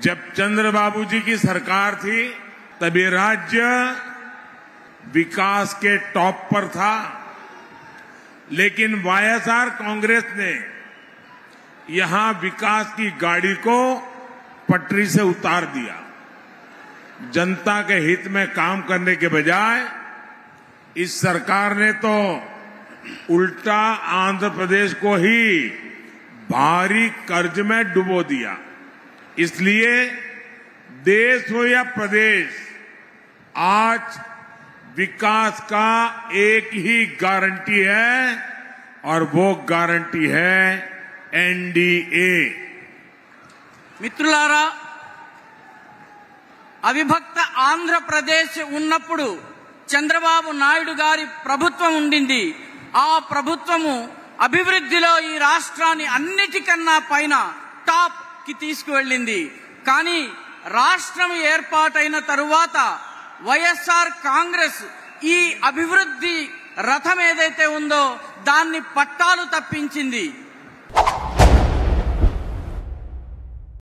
जब चंद्रबाबू जी की सरकार थी तब ये राज्य विकास के टॉप पर था, लेकिन वाईएसआर कांग्रेस ने यहां विकास की गाड़ी को पटरी से उतार दिया। जनता के हित में काम करने के बजाय इस सरकार ने तो उल्टा आंध्र प्रदेश को ही भारी कर्ज में डुबो दिया। इसलिए देश हो या प्रदेश, आज विकास का एक ही गारंटी है और वो गारंटी है एनडीए। మిత్రులారా, అవిభక్త ఆంధ్రప్రదేశ్ ఉన్నప్పుడు చంద్రబాబు నాయుడు గారి ప్రభుత్వం ఉండింది. ఆ ప్రభుత్వము అభివృద్ధిలో ఈ రాష్ట్రాన్ని అన్నిటికన్నా పైన టాప్ కి తీసుకువెళ్ళింది. కానీ రాష్ట్రం ఏర్పాటైన తరువాత వైఎస్ఆర్ కాంగ్రెస్ ఈ అభివృద్ధి రథం ఏదైతే ఉందో దాన్ని పట్టాలు తప్పించింది.